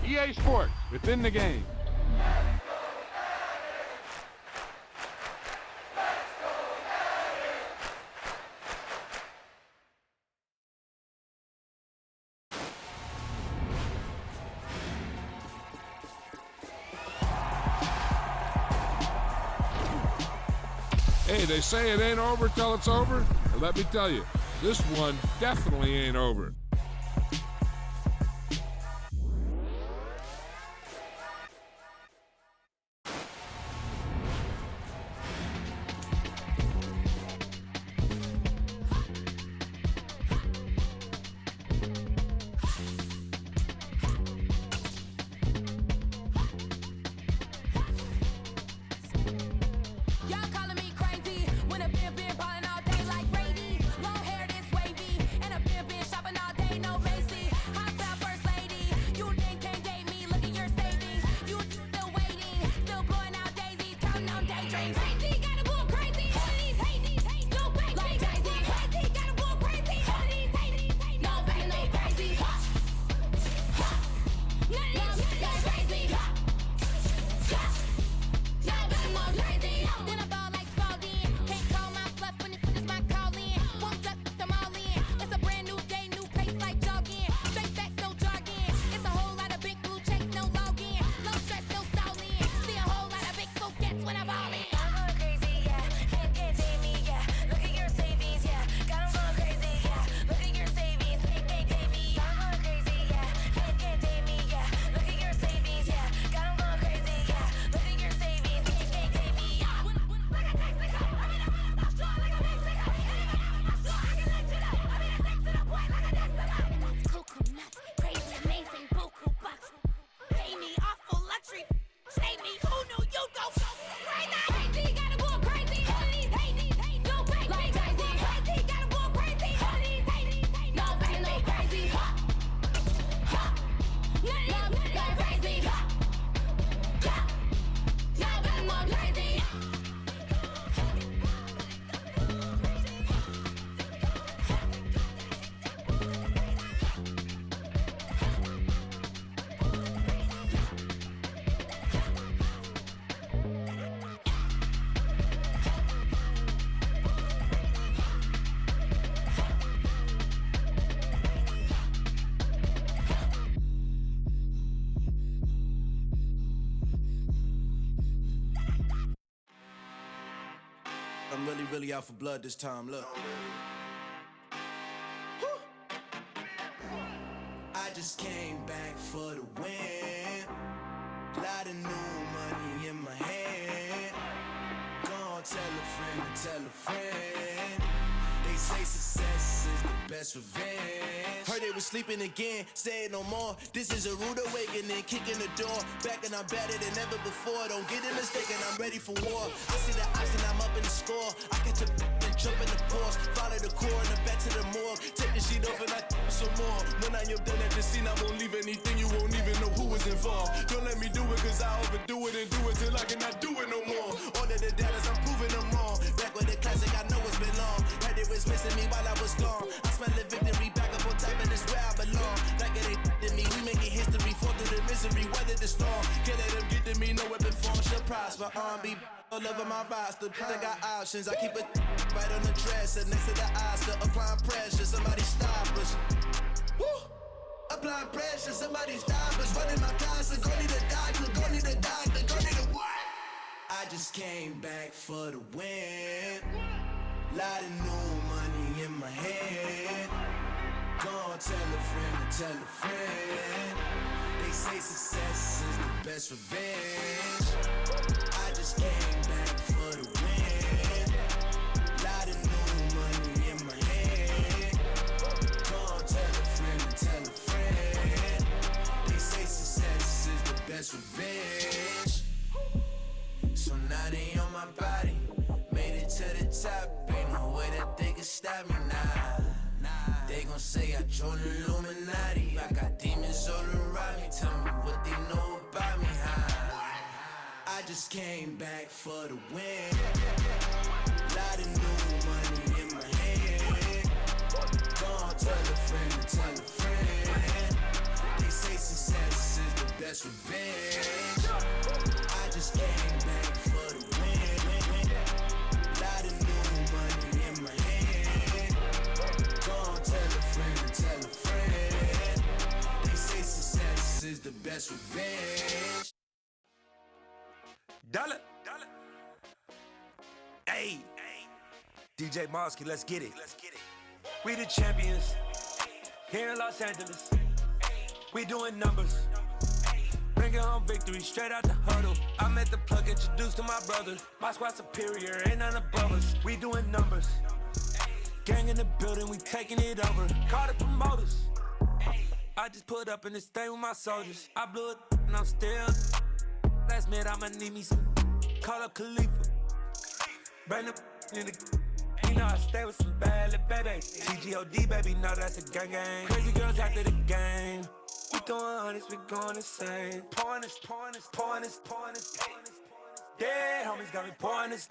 EA Sports, within the game. Hey, they say it ain't over till it's over. And let me tell you, this one definitely ain't over. I'm really out for blood this time, look. I just came back for the win. Lot of new money in my hand. Gonna tell a friend to tell a friend. They say success is the best revenge. Heard they was sleeping again, say it no more. This is a rude awakening, kicking the door. Back and I'm better than ever before. Don't get it mistaken, I'm ready for war. I see the option, I'm up in the score. I catch a and jump in the Porsche. Follow the core and then back to the morgue. Take the sheet off and I some more. When I am done at the scene, I won't leave anything. You won't even know who was involved. Don't let me do it cause I overdo it and do it till I cannot do it no more. All of the doubters, I'm proving them wrong. Back with the classic, I know it's been long. Heard it was missing me while I was gone. I smell the victory back up on top and it's where I belong. Like it ain't to me, we making history. Fall through the misery, weather the storm. Can't let them get to me, no weapon form shall prosper. R&B all over my roster, I got options. I keep it right on the dresser, next to the Oscar. Applying pressure, somebody stop us. Woo! Applying pressure, somebody stop us. Running my closet, go need a doctor, go need a doctor, go need a what? I just came back for the win. Lot of new money in my hand. Gonna tell a friend to tell a friend. They say success is the best revenge. I just came back for the win. Lot of new money in my hand. Gonna tell a friend to tell a friend. They say success is the best revenge. So now they on my body. Made it to the top. Ain't no way that they can stop me now. They gon' say I joined the Illuminati. I got demons all around me. Tell me what they know about me, huh? I just came back for the win. Lot of new money in my hand. Gonna tell a friend to tell a friend. They say success is the best revenge. I just came back for the win. Lot of new money in my hand. Gonna tell a friend and tell a friend. They say success is the best revenge. Dollar. Hey, DJ Mosky, let's get it. We the champions here in Los Angeles. We doing numbers. Bringing home victory straight out the huddle. I'm at the plug, introduced to my brothers. My squad superior, ain't none above us. We doing numbers. Gang in the building, we taking it over. Call the promoters. I just put up in this thing with my soldiers. I blew it and I'm still. Last minute, I'ma need me some. Call up Khalifa. Bring the in the. You know I stay with some bad little baby. TGOD, baby, no, that's a gang gang. Crazy girls after the game. We throwing hundreds, we going insane. Pouring this. Dead homies got me pouring this.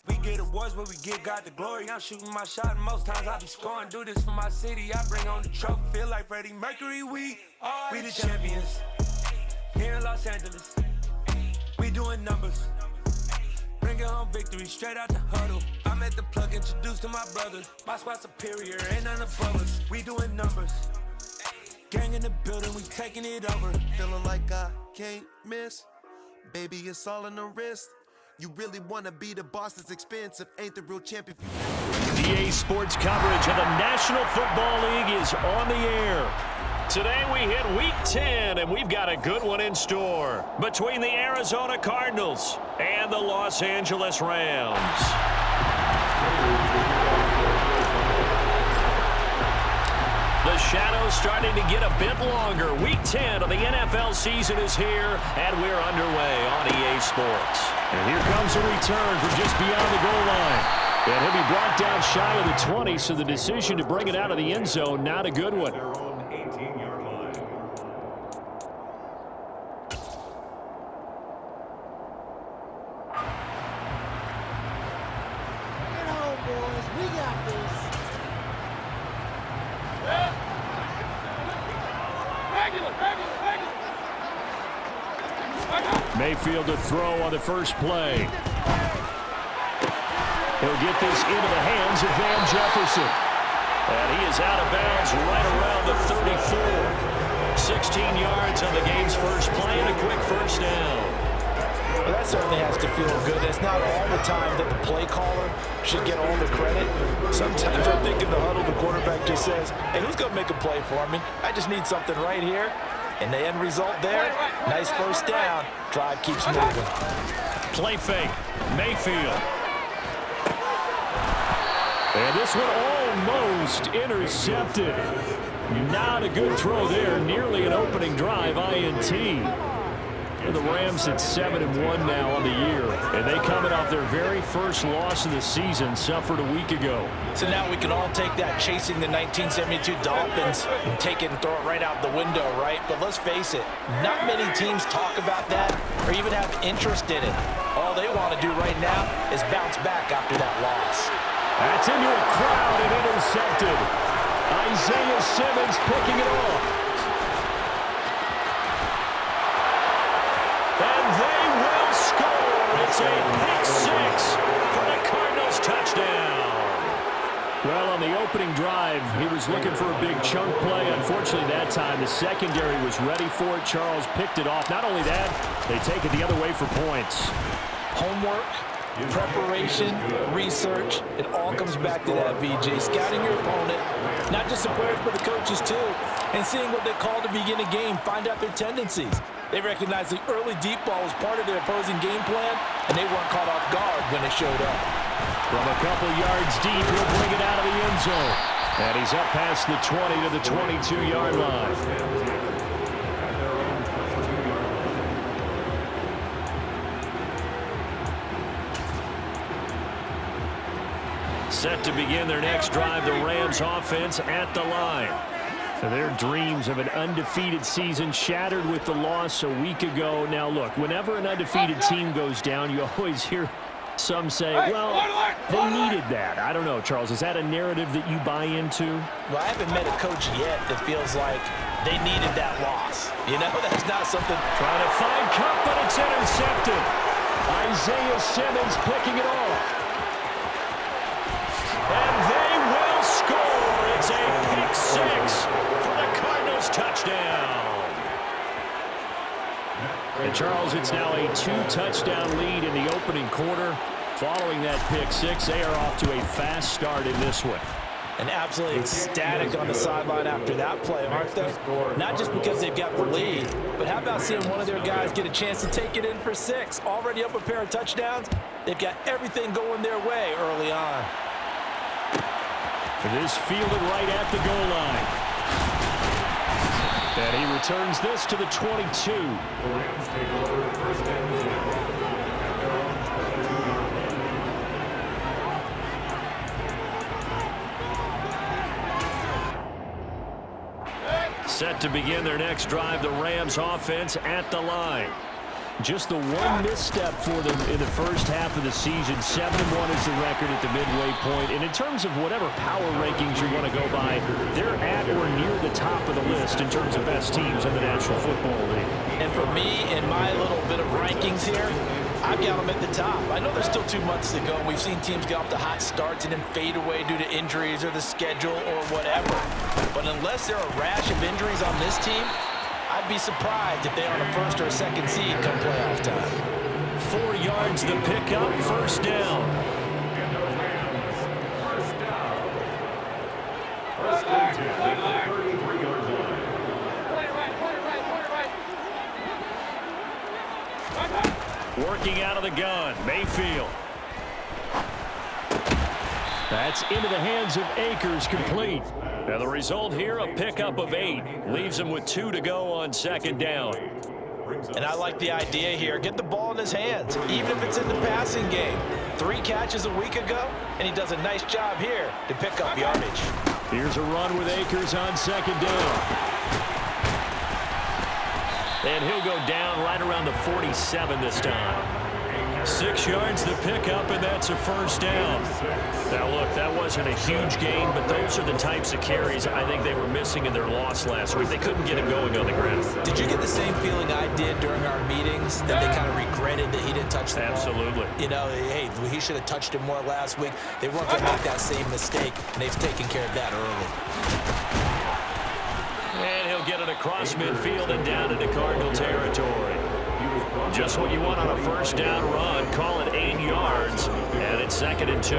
We get awards, but we give God the glory. I'm shooting my shot, and most times I be scoring. Do this for my city, I bring on the trophy. Feel like Freddie Mercury, we the champions. Here in Los Angeles, we doing numbers. Bringing home victory straight out the huddle. I'm at the plug, introduced to my brothers. My squad superior, ain't none above us. We doing numbers. Gang in the building, we taking it over. Feeling like I can't miss. Baby, it's all in the wrist. You really want to be the boss, it's expensive. Ain't the real champion. EA Sports coverage of the National Football League is on the air. Today we hit Week 10, and we've got a good one in store between the Arizona Cardinals and the Los Angeles Rams. The shadow's starting to get a bit longer. Week 10 of the NFL season is here, and we're underway on EA Sports. And here comes a return from just beyond the goal line. And he'll be brought down shy of the 20, so the decision to bring it out of the end zone, not a good one. Mayfield to throw on the first play. He'll get this into the hands of Van Jefferson. And he is out of bounds right around the 34. 16 yards on the game's first play and a quick first down. Well, that certainly has to feel good. It's not all the time that the play caller should get all the credit. Sometimes I think in the huddle, the quarterback just says, hey, who's going to make a play for me? I just need something right here. And the end result there, nice first down. Drive keeps moving. Play fake. Mayfield. And this one almost intercepted. Not a good throw there. Nearly an opening drive, INT. And the Rams at 7-1 now on the year. And they coming off their very first loss of the season, suffered a week ago. So now we can all take that chasing the 1972 Dolphins and take it and throw it right out the window, right? But let's face it, not many teams talk about that or even have interest in it. All they want to do right now is bounce back after that loss. That's into a crowd and intercepted. Isaiah Simmons picking it off. And they will score. It's a pick six for the Cardinals touchdown. Well, on the opening drive, he was looking for a big chunk play. Unfortunately, that time, the secondary was ready for it. Charles picked it off. Not only that, they take it the other way for points. Homework, preparation, research, it all comes back to that, VJ. Scouting your opponent, not just the players, but the coaches too, and seeing what they call to begin a game, find out their tendencies. They recognized the early deep ball was part of their opposing game plan, and they weren't caught off guard when it showed up. From a couple yards deep, he'll bring it out of the end zone. And he's up past the 20 to the 22-yard line. Set to begin their next drive, the Rams offense at the line. So their dreams of an undefeated season shattered with the loss a week ago. Now, look, whenever an undefeated team goes down, you always hear Some say, well, they needed that. I don't know, Charles. Is that a narrative that you buy into? Well, I haven't met a coach yet that feels like they needed that loss. You know, that's not something. Trying to find Cup, but it's intercepted. Isaiah Simmons picking it off. And they will score. It's a pick six for the Cardinals touchdown. And Charles, it's now a 2-touchdown lead in the opening quarter. Following that pick six, they are off to a fast start in this one. And absolutely ecstatic on the sideline after that play, aren't they? Not just because they've got the lead, but how about seeing one of their guys get a chance to take it in for 6? Already up a pair of touchdowns. They've got everything going their way early on. It is fielded right at the goal line. And he returns this to the 22. Set to begin their next drive, the Rams offense at the line. Just the one misstep for them in the first half of the season. 7-1 is the record at the midway point. And in terms of whatever power rankings you want to go by, they're at or near the top of the list in terms of best teams in the National Football League. And for me, in my little bit of rankings here, I've got them at the top. I know there's still 2 months to go. We've seen teams get off to hot starts and then fade away due to injuries or the schedule or whatever. But unless there are a rash of injuries on this team, I'd be surprised if they are on a first or a second seed come playoff time. 4 yards the pickup, first down. Working out of the gun, Mayfield. That's into the hands of Akers, complete. Now the result here, a pickup of 8. Leaves him with 2 to go on second down. And I like the idea here. Get the ball in his hands, even if it's in the passing game. 3 catches a week ago, and he does a nice job here to pick up yardage. Here's a run with Akers on second down. And he'll go down right around the 47 this time. 6 yards the pickup, and that's a first down. Now, look, that wasn't a huge gain, but those are the types of carries I think they were missing in their loss last week. They couldn't get him going on the ground. Did you get the same feeling I did during our meetings, that they kind of regretted that he didn't touch the ball? Absolutely. You know, hey, he should have touched him more last week. They weren't going to make that same mistake, and they've taken care of that early. And he'll get it across midfield and down into Cardinal territory. Just what you want on a first down run. Call it 8 yards, and it's 2nd and 2.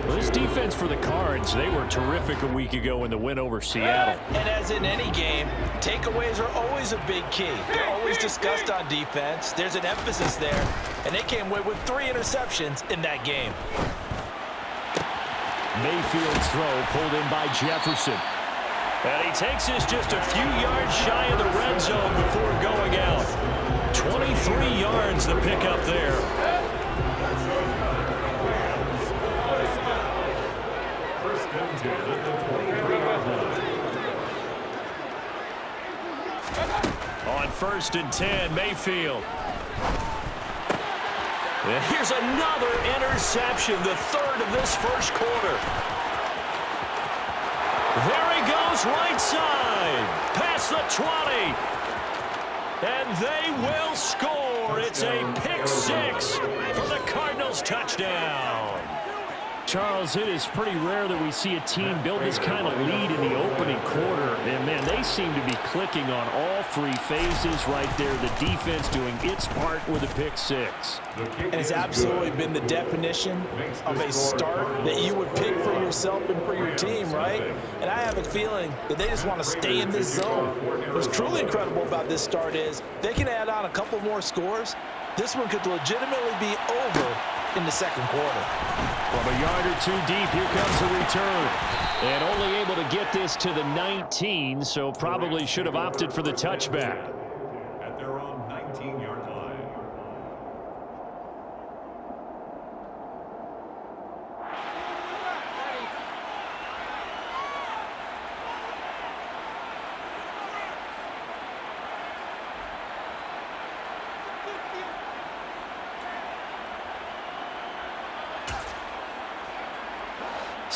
Well, this defense for the Cards, they were terrific a week ago in the win over Seattle. And as in any game, takeaways are always a big key. They're always discussed on defense. There's an emphasis there, and they came away with 3 interceptions in that game. Mayfield's throw pulled in by Jefferson. And he takes this just a few yards shy of the red zone before going out. 23 yards the pickup there. On 1st and 10, Mayfield. And here's another interception, the 3rd of this first quarter. There he goes, right side, past the 20. And they will score. It's a pick 6 for the Cardinals touchdown. Charles, it is pretty rare that we see a team build this kind of lead in the opening quarter. And, man, they seem to be clicking on all 3 phases right there. The defense doing its part with a pick 6. And it's absolutely been the definition of a start that you would pick for yourself and for your team, right? And I have a feeling that they just want to stay in this zone. What's truly incredible about this start is they can add on a couple more scores. This one could legitimately be over in the second quarter. From a yard or 2 deep, here comes the return. And only able to get this to the 19, so probably should have opted for the touchback. At their own 19-yard line.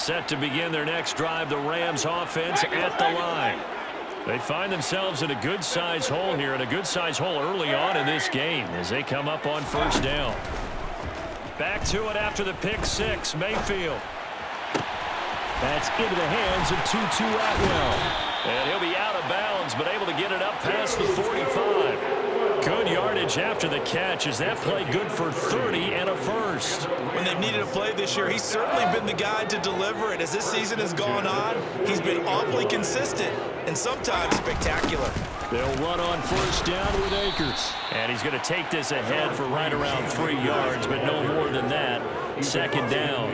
Set to begin their next drive, the Rams offense at the line. They find themselves in a good-sized hole here, and a good-sized hole early on in this game as they come up on first down. Back to it after the pick six, Mayfield. That's into the hands of Tutu Atwell. And he'll be out of bounds, but able to get it up past the 45. Good yardage after the catch. Is that play good for 30 and a first? When they've needed a play this year, he's certainly been the guy to deliver it. As this season has gone on, he's been awfully consistent and sometimes spectacular. They'll run on first down with Akers. And he's going to take this ahead for right around 3 yards, but no more than that. Second down.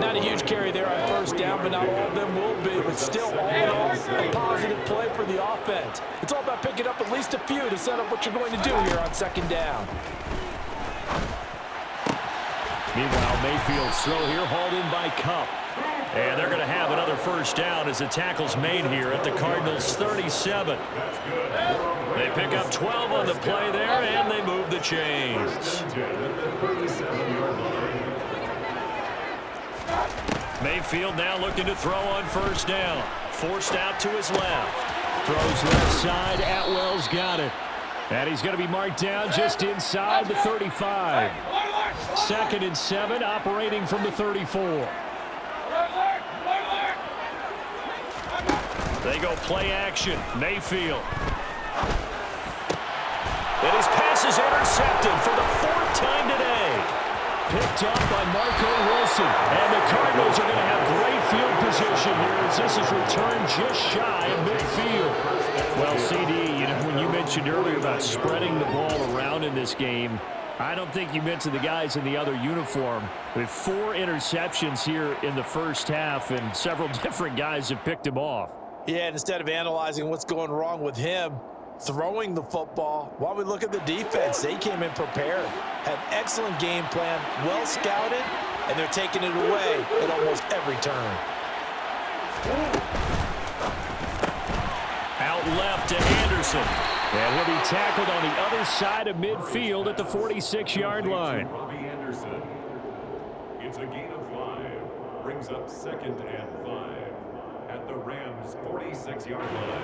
Not a huge carry there on first down, but not all of them will be. But still, all in all, a positive play for the offense. It's all about picking up at least a few to set up what you're going to do here on second down. Meanwhile, Mayfield's throw here hauled in by Kupp. And they're going to have another first down as the tackle's made here at the Cardinals' 37. They pick up 12 on the play there, and they move the chains. Mayfield now looking to throw on first down. Forced out to his left. Throws left side. Atwell's got it. And he's going to be marked down just inside the 35. 2nd and 7, operating from the 34. They go play action. Mayfield. And his pass is intercepted for the 4th time today. Picked up by Marco Wilson. And the Cardinals are going to have great field position here as this is returned just shy of midfield. Well, CD, when you mentioned earlier about spreading the ball around in this game, I don't think you mentioned the guys in the other uniform. With 4 interceptions here in the first half, and several different guys have picked him off. Yeah, and instead of analyzing what's going wrong with him, throwing the football, while we look at the defense, they came in prepared, had excellent game plan, well scouted, and they're taking it away at almost every turn. Out left to Anderson. And he'll be tackled on the other side of midfield at the 46-yard line. Robbie Anderson. It's a gain of 5. Brings up 2nd and 5 at the Rams' 46-yard line.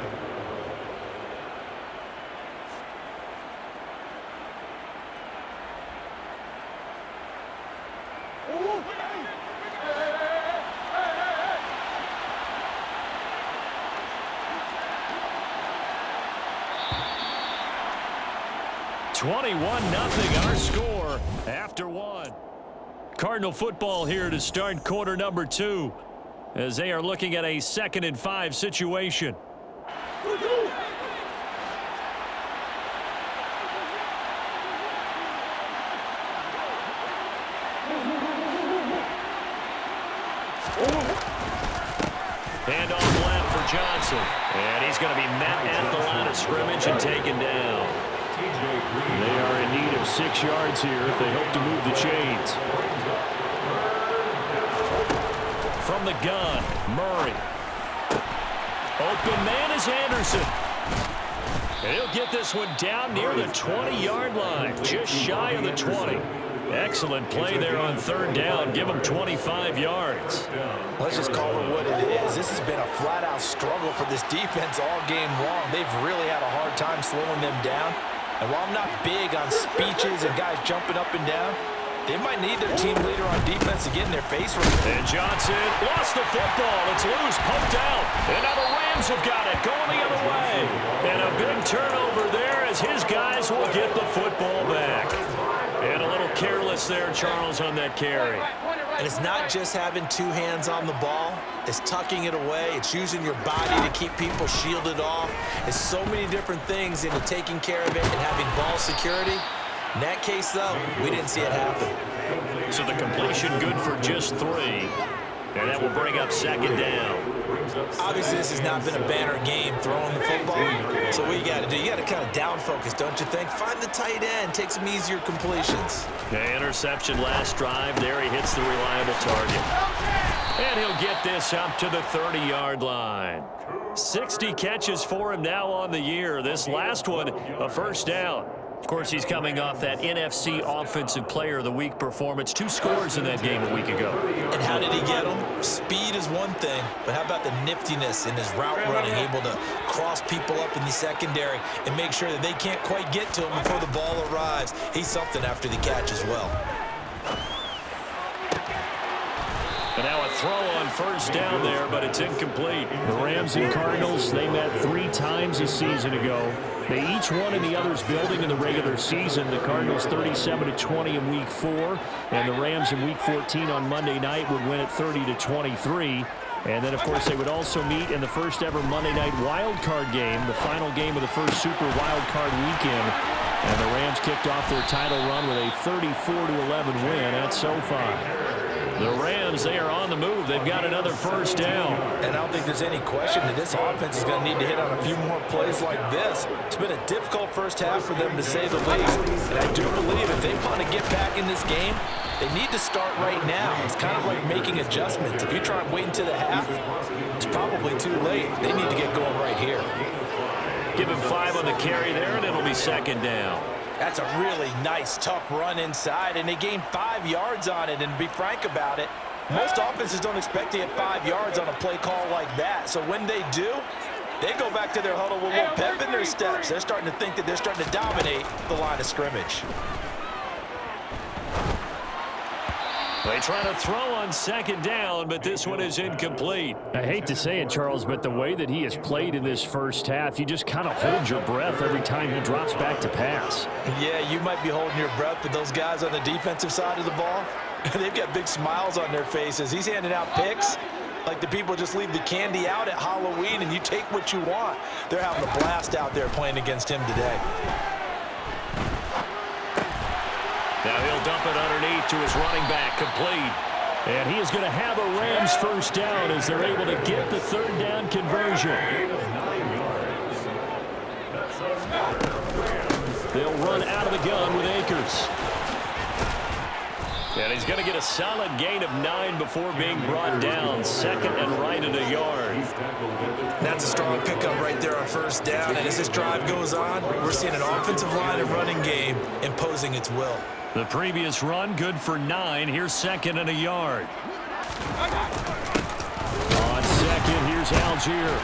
$21-0 our score after 1. Cardinal football here to start quarter number 2 as they are looking at a 2nd and 5 situation. Handoff left for Johnson. And he's going to be met at the line of scrimmage and taken down. They are in need of 6 yards here if they hope to move the chains. From the gun, Murray. Open man is Anderson. And he'll get this one down near the 20-yard line, just shy of the 20. Excellent play there on 3rd down. Give them 25 yards. Let's just call it what it is. This has been a flat-out struggle for this defense all game long. They've really had a hard time slowing them down. And while I'm not big on speeches and guys jumping up and down, they might need their team leader on defense to get in their face. And Johnson lost the football. It's loose, pumped out. And now the Rams have got it, going the other way. And a big turnover there as his guys will get the football back. And a little careless there, Charles, on that carry. And it's not just having 2 hands on the ball. It's tucking it away. It's using your body to keep people shielded off. It's so many different things into taking care of it and having ball security. In that case, though, we didn't see it happen. So the completion good for just 3. And that will bring up 2nd down. Obviously, this has not been a banner game throwing the football. So what you got to do, you got to kind of down focus, don't you think? Find the tight end, take some easier completions. The interception last drive. There he hits the reliable target. And he'll get this up to the 30-yard line. 60 catches for him now on the year. This last one, a first down. Of course, he's coming off that NFC Offensive Player of the Week performance. 2 scores in that game a week ago. And how did he get them? Speed is one thing, but how about the niftiness in his route running, able to cross people up in the secondary and make sure that they can't quite get to him before the ball arrives. He's something after the catch as well. And now a throw on first down there, but it's incomplete. The Rams and Cardinals, they met 3 times a season ago. They each won in the other's building in the regular season. The Cardinals 37-20 in Week 4, and the Rams in Week 14 on Monday night would win it 30-23. And then, of course, they would also meet in the first ever Monday night wild card game, the final game of the first Super Wild Card weekend. And the Rams kicked off their title run with a 34-11 win at SoFi. The Rams, they are on the move. They've got another first down. And I don't think there's any question that this offense is going to need to hit on a few more plays like this. It's been a difficult first half for them, to say the least. And I do believe if they want to get back in this game, they need to start right now. It's kind of like making adjustments. If you try and wait until the half, it's probably too late. They need to get going right here. Give him 5 on the carry there, and it'll be second down. That's a really nice, tough run inside, and they gained 5 yards on it. And to be frank about it, most offenses don't expect to get 5 yards on a play call like that. So when they do, they go back to their huddle with a little pep in their steps. They're starting to think that they're starting to dominate the line of scrimmage. They try to throw on second down, but this one is incomplete. I hate to say it, Charles, but the way that he has played in this first half, you just kind of hold your breath every time he drops back to pass. Yeah, you might be holding your breath, but those guys on the defensive side of the ball, they've got big smiles on their faces. He's handing out picks like the people just leave the candy out at Halloween and you take what you want. They're having a blast out there playing against him today. Now he'll dump it underneath to his running back, complete. And he is going to have a Rams first down as they're able to get the third down conversion. They'll run out of the gun with Akers. And he's going to get a solid gain of 9 before being brought down. Second and right at a yard. That's a strong pickup right there on first down. And as this drive goes on, we're seeing an offensive line and running game imposing its will. The previous run, good for 9. Here's second and a yard. On second, here's Algier.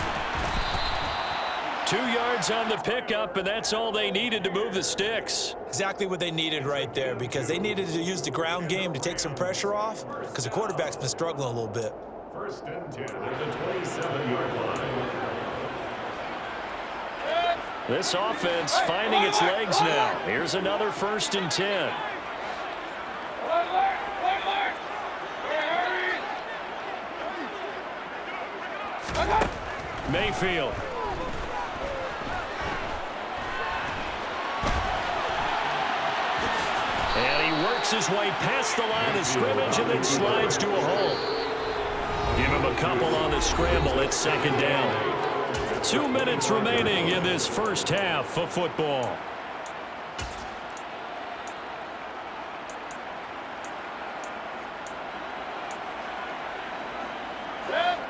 2 yards on the pickup, and that's all they needed to move the sticks. Exactly what they needed right there, because they needed to use the ground game to take some pressure off, because the quarterback's been struggling a little bit. First and 10 at the 27-yard line. This offense finding its legs now. Here's another first and 10. Mayfield. And he works his way past the line of scrimmage and then slides to a hole. Give him a couple on the scramble. It's second down. 2 minutes remaining in this first half of football.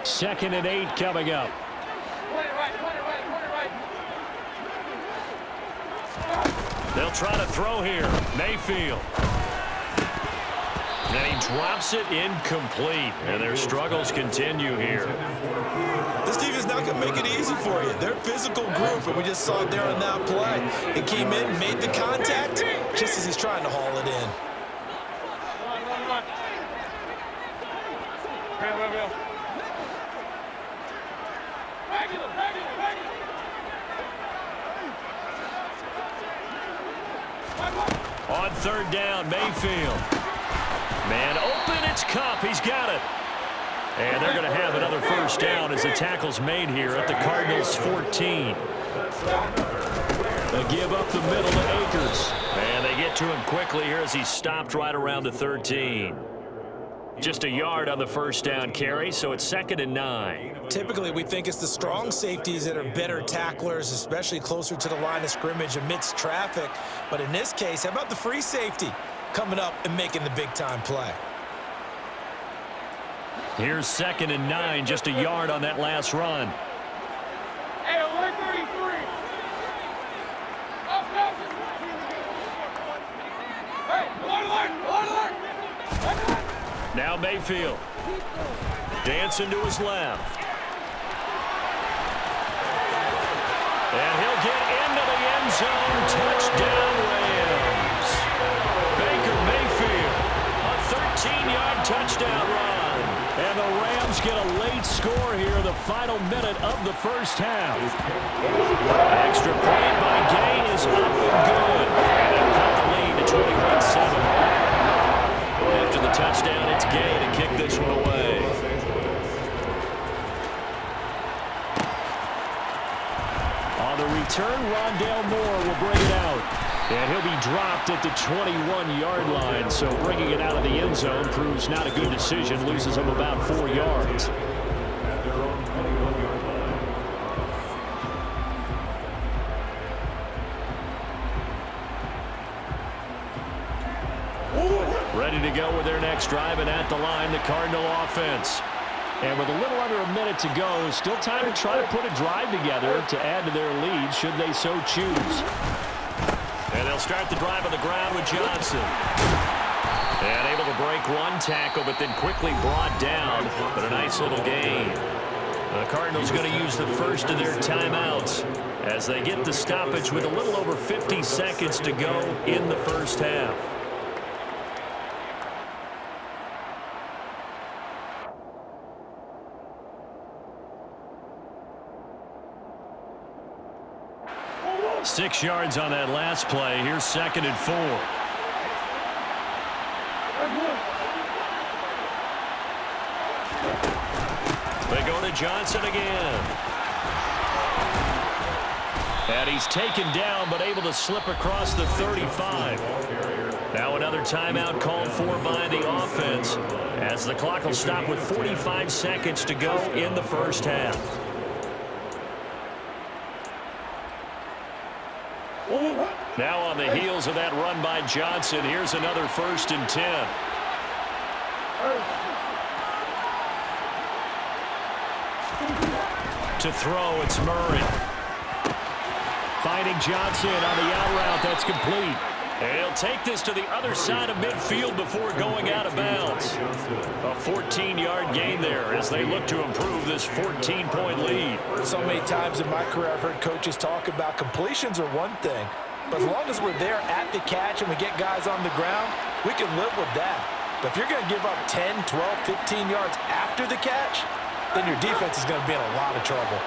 Second and 8 coming up. They'll try to throw here. Mayfield. And he drops it incomplete. And their struggles continue here. This team is not going to make it easy for you. They're a physical group, and we just saw it there on that play. He came in, made the contact, just as he's trying to haul it in. On third down, Mayfield. Man open, it's Cup. He's got it. And they're going to have another first down as the tackle's made here at the Cardinals' 14. They give up the middle to Akers. And they get to him quickly here as he stopped right around the 13. Just a yard on the first down carry, so it's second and 9. Typically, we think it's the strong safeties that are better tacklers, especially closer to the line of scrimmage amidst traffic. But in this case, how about the free safety coming up and making the big-time play? Here's second and 9, just a yard on that last run. Now Mayfield. Dancing to his left. And he'll get into the end zone. Touchdown, Rams. Baker Mayfield, a 13-yard touchdown run. And the Rams get a late score here in the final minute of the first half. Extra point by Gay is up and good. And they'll cut the lead to 21-7. After the touchdown, it's Gay to kick this one away. On the return, Rondale Moore will bring it out. And he'll be dropped at the 21-yard line, so bringing it out of the end zone proves not a good decision, loses him about 4 yards. Ready to go with their next drive, and at the line, the Cardinal offense. And with a little under a minute to go, still time to try to put a drive together to add to their lead should they so choose. And they'll start the drive on the ground with Johnson. And able to break one tackle, but then quickly brought down. But a nice little gain. The Cardinals going to use the first of their timeouts as they get the stoppage with a little over 50 seconds to go in the first half. Six yards on that last play. Here's 2nd and 4. They go to Johnson again. And he's taken down, but able to slip across the 35. Now another timeout called for by the offense, as the clock will stop with 45 seconds to go in the first half. Now on the heels of that run by Johnson, here's another 1st and 10. To throw, it's Murray. Finding Johnson on the out route, that's complete. And he'll take this to the other side of midfield before going out of bounds. A 14-yard gain there as they look to improve this 14-point lead. So many times in my career I've heard coaches talk about completions are one thing, but as long as we're there at the catch and we get guys on the ground, we can live with that. But if you're going to give up 10, 12, 15 yards after the catch, then your defense is going to be in a lot of trouble.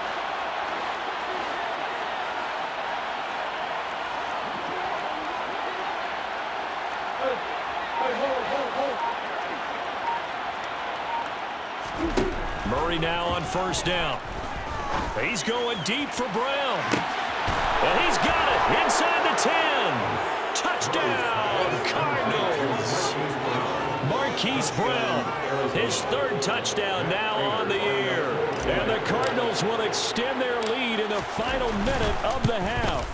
Murray now on 1st down. He's going deep for Brown. And he's got it inside the 10. Touchdown, Cardinals. Marquise Brown, his 3rd touchdown now on the year. And the Cardinals will extend their lead in the final minute of the half.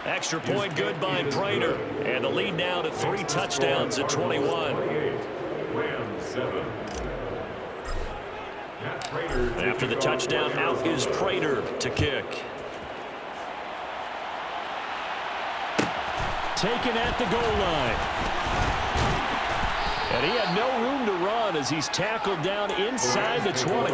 Extra point good by Prater. And the lead now to 3 touchdowns at 21. Rams 7. After the touchdown, out is Prater to kick. Taken at the goal line. And he had no room to run as he's tackled down inside the 20.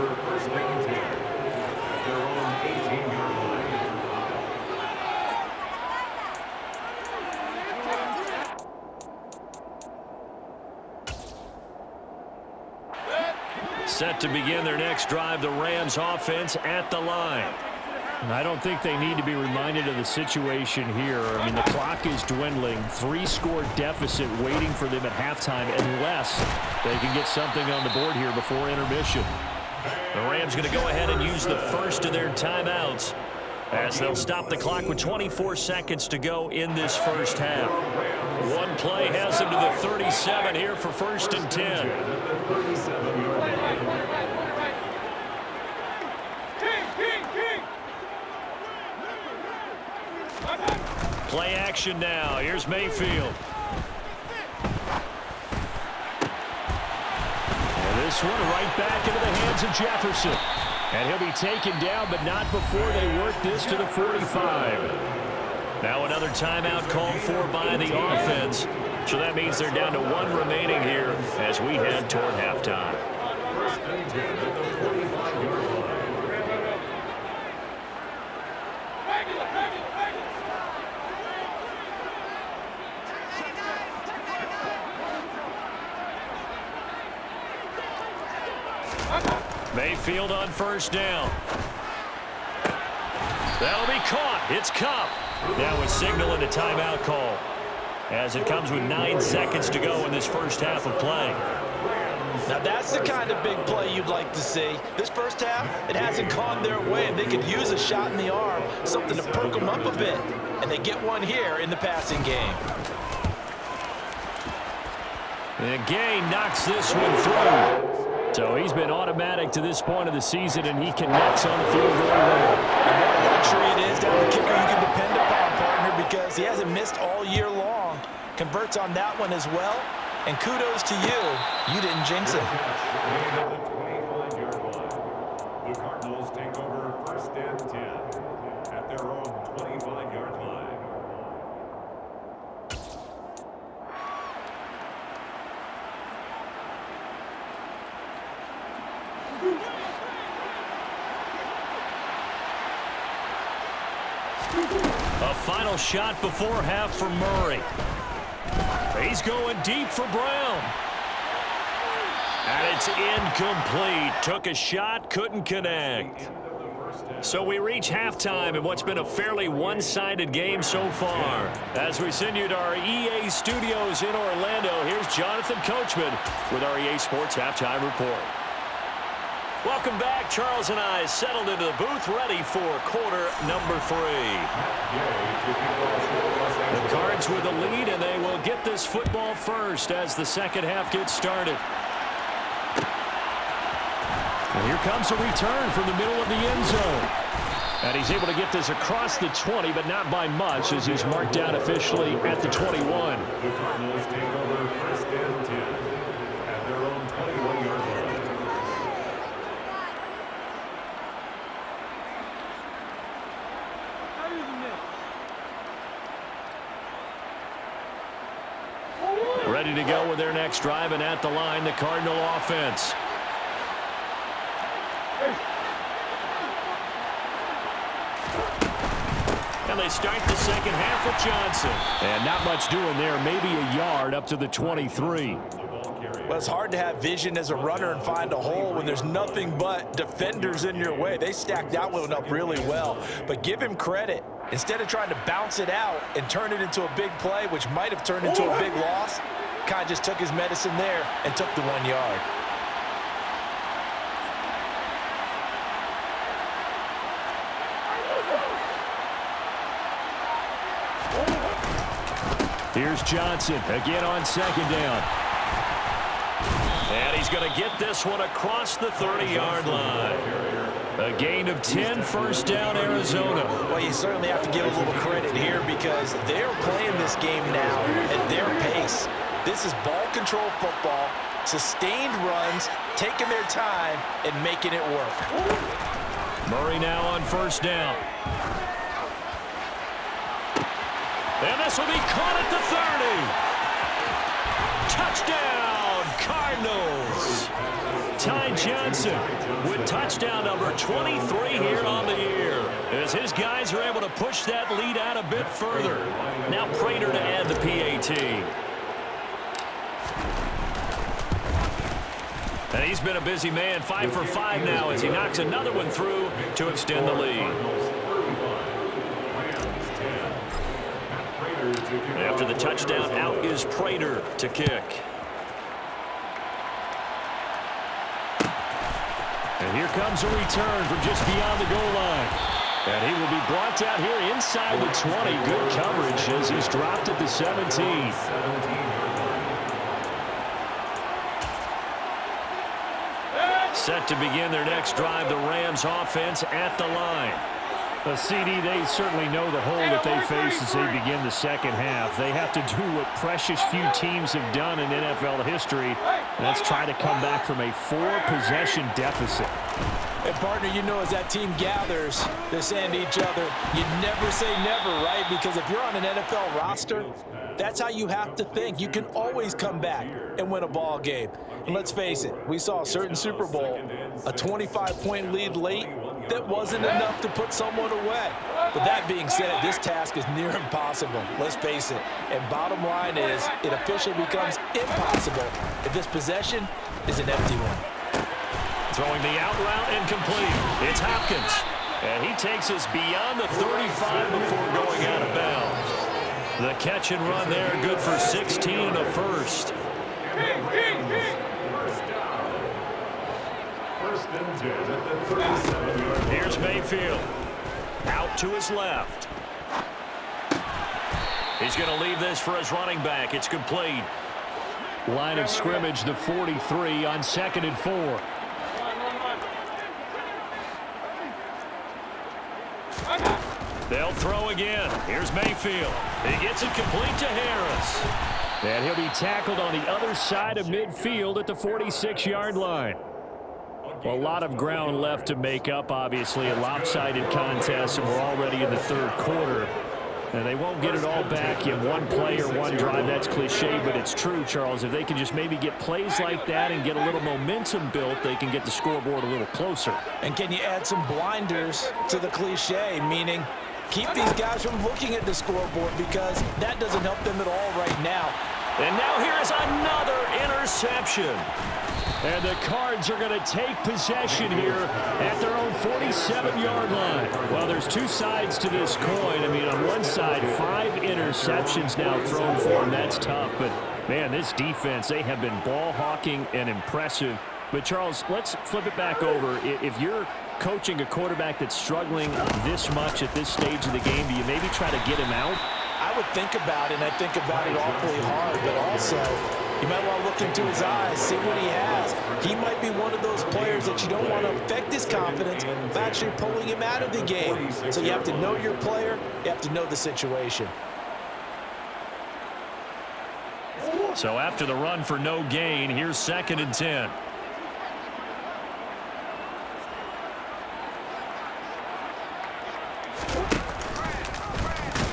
Set to begin their next drive, the Rams offense at the line. I don't think they need to be reminded of the situation here. I mean, the clock is dwindling. 3-score deficit waiting for them at halftime unless they can get something on the board here before intermission. The Rams going to go ahead and use the first of their timeouts as they'll stop the clock with 24 seconds to go in this first half. One play has them to the 37 here for 1st and 10. Play action now. Here's Mayfield. And this one right back into the hands of Jefferson. And he'll be taken down, but not before they work this to the 45. Now another timeout called for by the offense So that means they're down to 1 remaining here as we head toward halftime. First and 10 at the 45-yard line. Mayfield on first down. That'll be caught. It's Cup. Now a signal and a timeout call as it comes with 9 seconds to go in this first half of play. Now that's the kind of big play you'd like to see. This first half, it hasn't gone their way, and they could use a shot in the arm, something to perk them up a bit. And they get one here in the passing game. And Gay knocks this one through. So he's been automatic to this point of the season, and he connects on the field very well. And what a luxury it is to have a kicker you can depend upon, partner, because he hasn't missed all year long. Converts on that one as well. And kudos to you. You didn't jinx it. The Cardinals take over first and 10 at their own 25-yard line. A final shot before half for Murray. He's going deep for Brown. And it's incomplete. Took a shot, couldn't connect. So we reach halftime in what's been a fairly one-sided game so far. As we send you to our EA studios in Orlando, here's Jonathan Coachman with our EA Sports Halftime Report. Welcome back. Charles and I settled into the booth, ready for quarter number 3. The Cards with the lead, and they will get this football first as the second half gets started. And here comes a return from the middle of the end zone. And he's able to get this across the 20, but not by much, as he's marked down officially at the 21. The Cardinals take over first and 10 at their own 21-yard line. Ready to go with their next drive, and at the line, the Cardinal offense. And they start the second half with Johnson. And not much doing there, maybe a yard up to the 23. Well, it's hard to have vision as a runner and find a hole when there's nothing but defenders in your way. They stacked that one up really well. But give him credit. Instead of trying to bounce it out and turn it into a big play, which might have turned into a big loss, kind of just took his medicine there and took the 1 yard. Here's Johnson again on second down. And he's going to get this one across the 30-yard line. A gain of 10, first down, Arizona. Well, you certainly have to give a little credit here because they're playing this game now at their pace. This is ball control football, sustained runs, taking their time, and making it work. Murray now on first down. And this will be caught at the 30. Touchdown, Cardinals. Ty Johnson with touchdown number 23 here on the year, as his guys are able to push that lead out a bit further. Now Prater to add the PAT. And he's been a busy man, 5 for 5 now as he knocks another one through to extend the lead. After the touchdown, out is Prater to kick. And here comes a return from just beyond the goal line. And he will be brought down here inside the 20. Good coverage as he's dropped at the 17. Set to begin their next drive, the Rams offense at the line. CD, they certainly know the hole that they face as they begin the second half. They have to do what precious few teams have done in NFL history. That's try to come back from a 4-possession deficit. And partner, you know, as that team gathers, they're saying to each other, you never say never, right? Because if you're on an NFL roster, That's how you have to think. You can always come back and win a ball game. And let's face it, we saw a certain Super Bowl, a 25-point lead late, that wasn't enough to put someone away. But that being said, this task is near impossible. Let's face it. And bottom line is, it officially becomes impossible if this possession is an empty one. Throwing the out route and complete. It's Hopkins. And he takes us beyond the 35 before going out of bounds. The catch and run there, good for 16 and a first. First and 10 at the 37-yard line. Here's Mayfield. Out to his left. He's going to leave this for his running back. It's complete. Line of scrimmage, the 43 on 2nd and 4. They'll throw again. Here's Mayfield. He gets it complete to Harris. And he'll be tackled on the other side of midfield at the 46-yard line. Well, a lot of ground left to make up, obviously. A lopsided contest, and we're already in the third quarter. And they won't get it all back in one play or one drive. That's cliche, but it's true, Charles. If they can just maybe get plays like that and get a little momentum built, they can get the scoreboard a little closer. And can you add some blinders to the cliche, meaning keep these guys from looking at the scoreboard, because that doesn't help them at all right now. And now here is another interception. And the Cards are going to take possession here at their own 47-yard line. Well, there's two sides to this coin. I mean, on one side, 5 interceptions now thrown for them. That's tough. But, man, this defense, they have been ball hawking and impressive. But, Charles, let's flip it back over. If you're coaching a quarterback that's struggling this much at this stage of the game, do you maybe try to get him out? I would think about it, and I think about it awfully hard, but also you might want to look into his eyes, see what he has. He might be one of those players that you don't want to affect his confidence by actually pulling him out of the game. So you have to know your player, you have to know the situation. So after the run for no gain, here's 2nd and 10.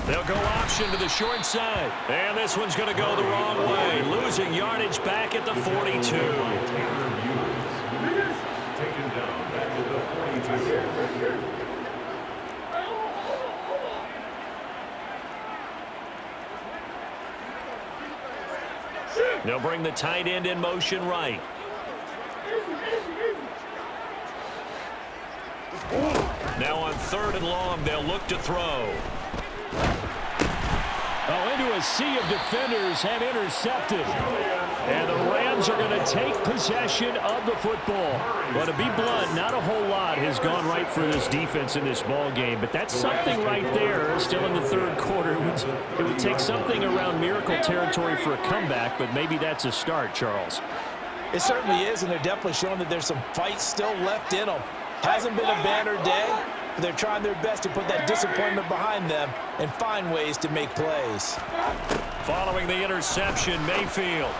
They'll go option to the short side. And this one's going to go the wrong way. Losing yardage back at the 42. Taken down back at the 42. They'll bring the tight end in motion right. Now on 3rd and long, they'll look to throw. Oh, into a sea of defenders and intercepted. And the Rams are going to take possession of the football. But to be blunt, not a whole lot has gone right for this defense in this ball game. But that's something right there, still in the third quarter. It would take something around miracle territory for a comeback, but maybe that's a start, Charles. It certainly is, and they're definitely showing that there's some fight still left in them. Hasn't been a banner day, but they're trying their best to put that disappointment behind them and find ways to make plays. Following the interception, Mayfield.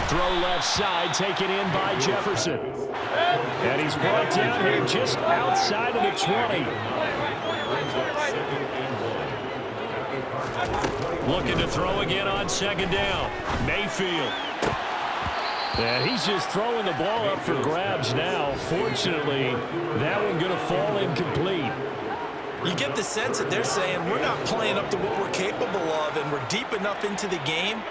Throw left side, taken in by Jefferson. And he's brought down here just outside of the 20. Looking to throw again on 2nd down. Mayfield. And he's just throwing the ball up for grabs now. Fortunately, that one going to fall incomplete. You get the sense that they're saying we're not playing up to what we're capable of, and we're deep enough into the game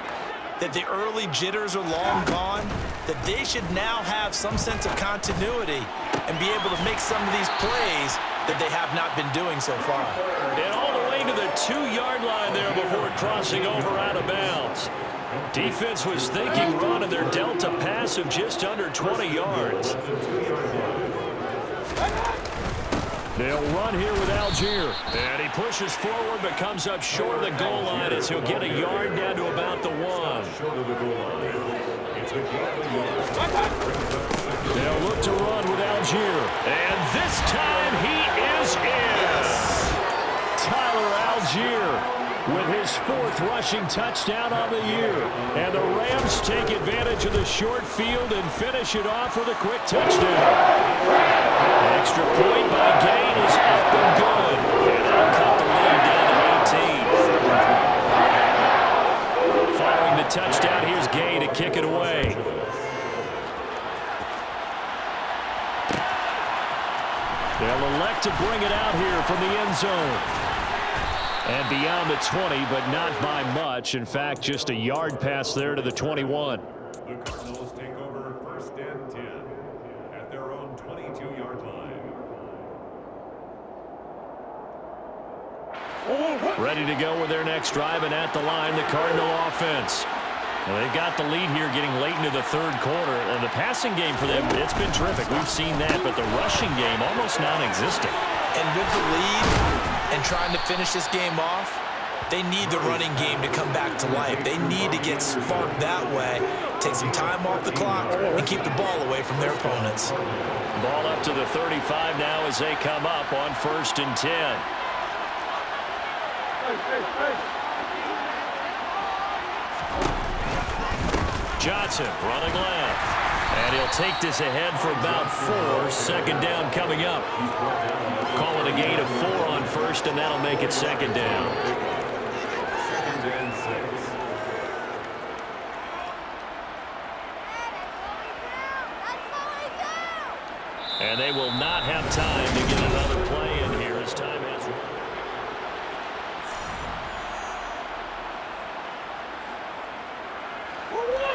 that the early jitters are long gone, that they should now have some sense of continuity and be able to make some of these plays that they have not been doing so far. And all the way to the 2-yard line there before crossing over out of bounds. Defense was thinking run, and they're dealt a pass of just under 20 yards. They'll run here with Algier. And he pushes forward but comes up short of the goal line as he'll get a yard down to about the 1. They'll look to run with Algier. And this time he is in. Tyler Algier with his 4th rushing touchdown on the year. And the Rams take advantage of the short field and finish it off with a quick touchdown. An extra point by Gain is up and good. And that'll cut the lead down to 18. They'll elect to bring it out here from the end zone. And beyond the 20, but not by much. In fact, just a yard pass there to the 21. The Cardinals take over 1st and 10 at their own 22-yard line. Ready to go with their next drive, and at the line, the Cardinal offense. Well, they've got the lead here getting late into the third quarter. And the passing game for them, it's been terrific. We've seen that, but the rushing game almost non-existent. And with the lead and trying to finish this game off, they need the running game to come back to life. They need to get sparked that way, take some time off the clock, and keep the ball away from their opponents. Ball up to the 35 now as they come up on 1st and 10. Johnson running left. And he'll take this ahead for about 4. Second down coming up. Call it a gain of 4 on 1st, and that'll make it 2nd down. 2nd and 6. And they will not have time to get another play in here as time has run.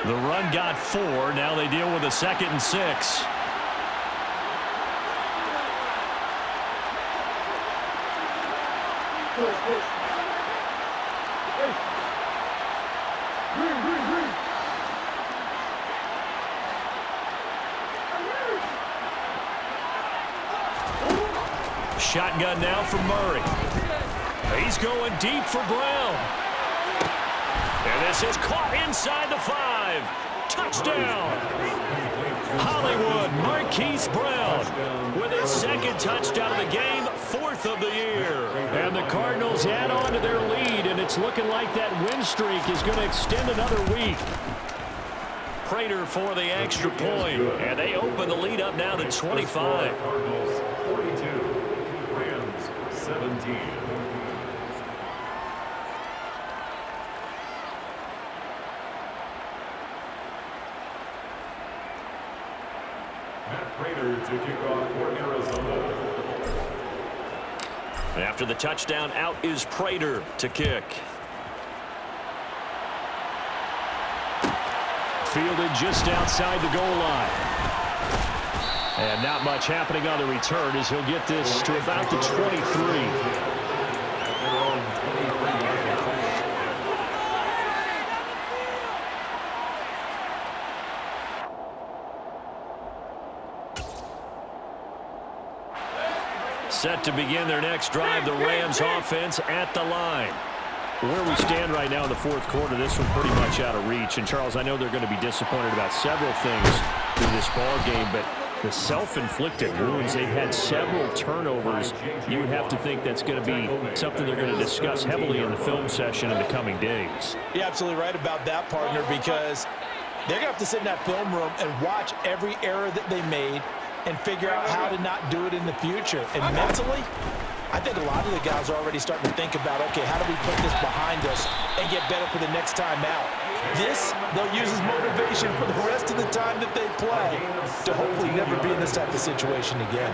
The run got 4. Now they deal with a 2nd and 6. Shotgun now for Murray. He's going deep for Brown. And this is caught inside the 5. Touchdown. Hollywood Marquise Brown with his 2nd touchdown of the game, 4th of the year. And the Cardinals add on to their lead, and it's looking like that win streak is going to extend another week. Prater for the extra point, and they open the lead up now to 25. Cardinals 42, Rams 17. Matt Prater to kick off for Arizona. After the touchdown, out is Prater to kick. Fielded just outside the goal line. And not much happening on the return as he'll get this to about the 23. Set to begin their next drive, the Rams offense at the line. Where we stand right now in the 4th quarter, this one pretty much out of reach. And, Charles, I know they're going to be disappointed about several things through this ball game, but the self-inflicted wounds, they've had several turnovers. You would have to think that's going to be something they're going to discuss heavily in the film session in the coming days. You're absolutely right about that, partner, because they're going to have to sit in that film room and watch every error that they made and figure out how to not do it in the future. And mentally, I think a lot of the guys are already starting to think about, okay, how do we put this behind us and get better for the next time out? This, they'll use as motivation for the rest of the time that they play to hopefully never be in this type of situation again.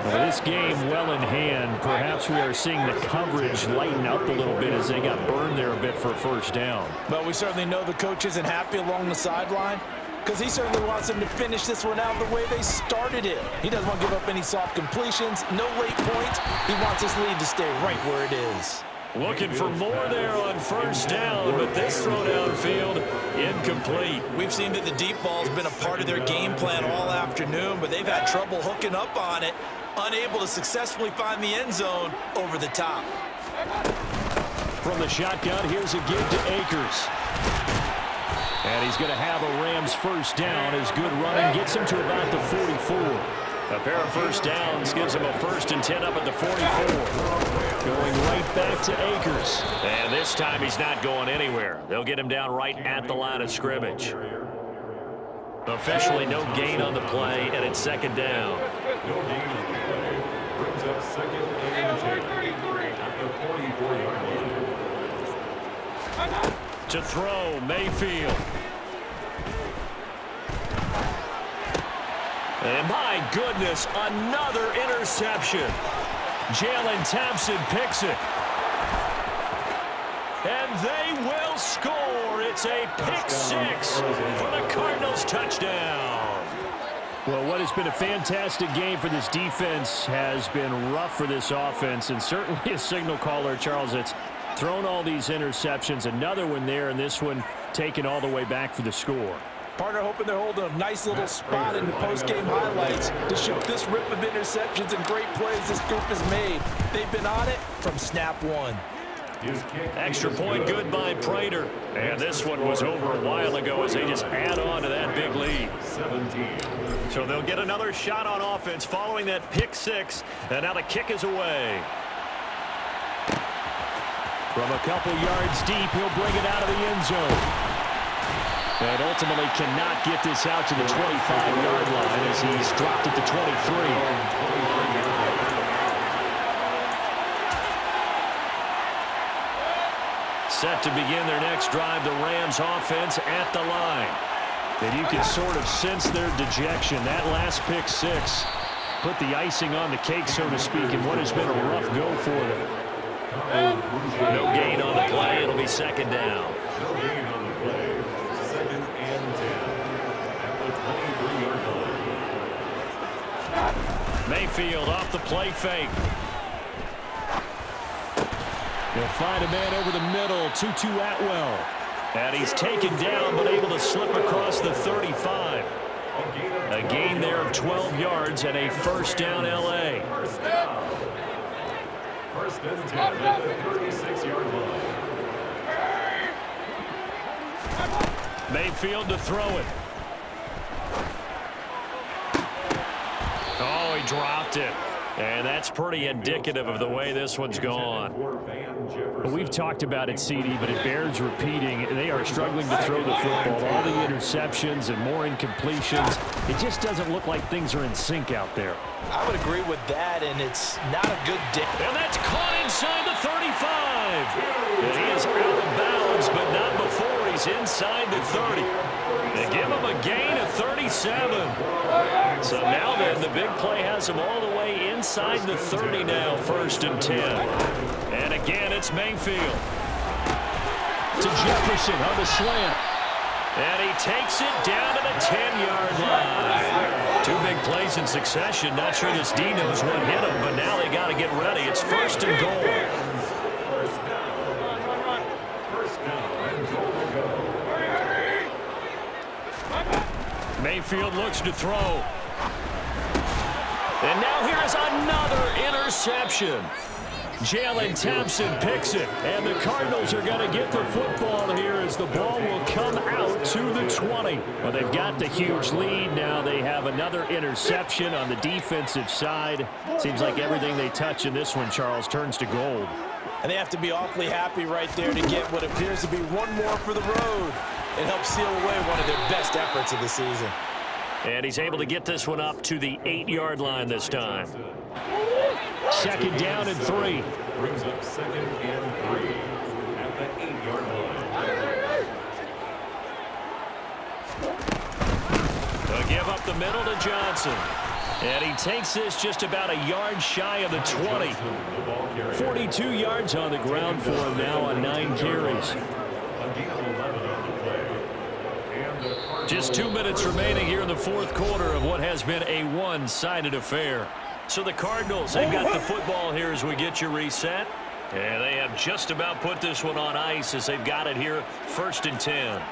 Well, this game well in hand, perhaps we are seeing the coverage lighten up a little bit as they got burned there a bit for a 1st down. But we certainly know the coach isn't happy along the sideline, because he certainly wants them to finish this one out the way they started it. He doesn't want to give up any soft completions, no late points. He wants his lead to stay right where it is. Looking for more there on 1st down, but this throw downfield incomplete. We've seen that the deep ball's been a part of their game plan all afternoon, but they've had trouble hooking up on it, unable to successfully find the end zone over the top. From the shotgun, here's a give to Akers. And he's going to have a Rams 1st down as good running gets him to about the 44. A pair of 1st downs gives him a 1st and 10 up at the 44. Going right back to Akers. And this time he's not going anywhere. They'll get him down right at the line of scrimmage. Officially no gain on the play, and it's 2nd down. No gain on the play. Brings up 2nd and 10 at the 44-yard line. To throw, Mayfield. And And my goodness, another interception. Jalen Thompson picks it. And they will score. It's a pick six for the Cardinals touchdown. Well, what has been a fantastic game for this defense has been rough for this offense, and certainly a signal caller, Charles, that's thrown all these interceptions. Another one there, and this one taken all the way back for the score. Partner hoping they're holding a nice little spot in the post-game highlights to show this rip of interceptions and great plays this group has made. They've been on it from snap one. Extra point good by Prater. And this one was over a while ago as they just add on to that big lead. So they'll get another shot on offense following that pick six. And now the kick is away. From a couple yards deep, he'll bring it out of the end zone. And ultimately cannot get this out to the 25-yard line as he's dropped at the 23. Set to begin their next drive, the Rams offense at the line. And you can sort of sense their dejection. That last pick six put the icing on the cake, so to speak, in what has been a rough go for them. No gain on the play. It'll be second down. No gain on the play. Second and 10 at the 23-yard line. Mayfield off the play fake. He'll find a man over the middle, Tutu Atwell. And he's taken down but able to slip across the 35. A gain there of 12 yards and a first down L.A. First down. First and 10 at the 36-yard line. Mayfield to throw it. Oh, he dropped it. And that's pretty indicative of the way this one's gone. Well, we've talked about it, CD, but it bears repeating. They are struggling to throw the football. All the interceptions and more incompletions. It just doesn't look like things are in sync out there. I would agree with that, and it's not a good day. And that's caught inside the 35. And he is out of bounds, but not before he's inside the 30. They give him a gain of 37. So now then, the big play has him all the way inside the 30 now, first and 10. And again, it's Mayfield. To Jefferson on the slant. And he takes it down to the 10-yard line. Two big plays in succession. Not sure this D knows what hit him, but now they got to get ready. It's first and goal. Mayfield looks to throw. And now here's another interception. Jalen Thompson picks it. And the Cardinals are going to get the football here as the ball will come out to the 20. Well, they've got the huge lead. Now they have another interception on the defensive side. Seems like everything they touch in this one, Charles, turns to gold. And they have to be awfully happy right there to get what appears to be one more for the road. It helps seal away one of their best efforts of the season. And he's able to get this one up to the 8-yard line this time. Second down and 3. Brings up second and 3 at the 8-yard line. They'll give up the middle to Johnson. And he takes this just about a yard shy of the 20. 42 yards on the ground for him now on 9 carries. Just 2 minutes remaining here in the fourth quarter of what has been a one-sided affair. So the Cardinals, they've got the football here as we get you reset. And they have just about put this one on ice as they've got it here, first and 10.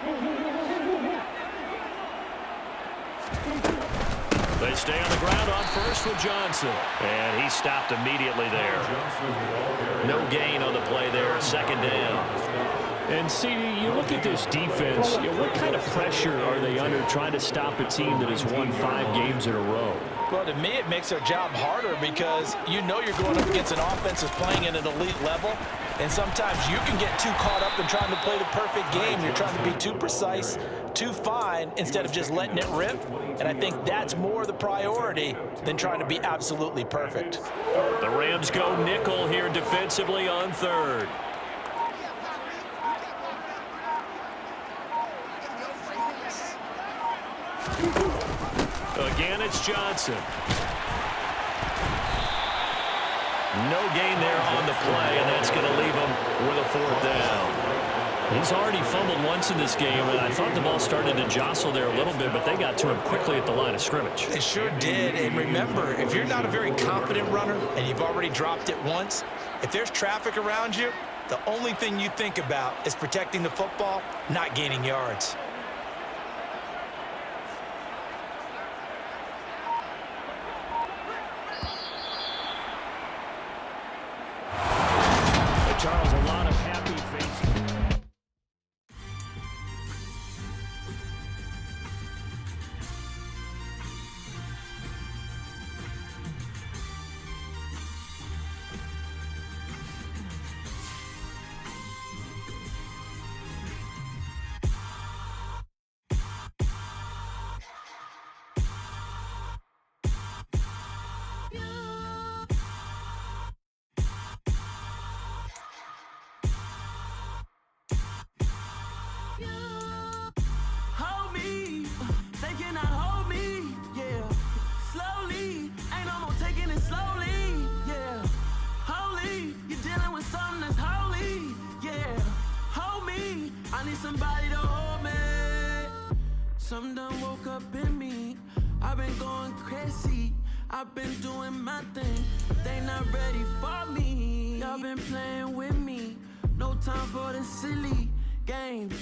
They stay on the ground on first with Johnson. And he stopped immediately there. No gain on the play there, second down. And, CD, you look at this defense, what kind of pressure are they under trying to stop a team that has won 5 games in a row? Well, to me, it makes their job harder because you know you're going up against an offense that's playing at an elite level, and sometimes you can get too caught up in trying to play the perfect game. You're trying to be too precise, too fine, instead of just letting it rip, and I think that's more the priority than trying to be absolutely perfect. The Rams go nickel here defensively on third. Again, it's Johnson. No gain there on the play, and that's going to leave him with a 4th down. He's already fumbled once in this game, and I thought the ball started to jostle there a little bit, but they got to him quickly at the line of scrimmage. They sure did, and remember, if you're not a very confident runner and you've already dropped it once, if there's traffic around you, the only thing you think about is protecting the football, not gaining yards. Charles, a lot of happy faces. Somebody to hold me. Something done woke up in me. I've been going crazy. I've been doing my thing. They not ready for me. Y'all been playing with me. No time for the silly games.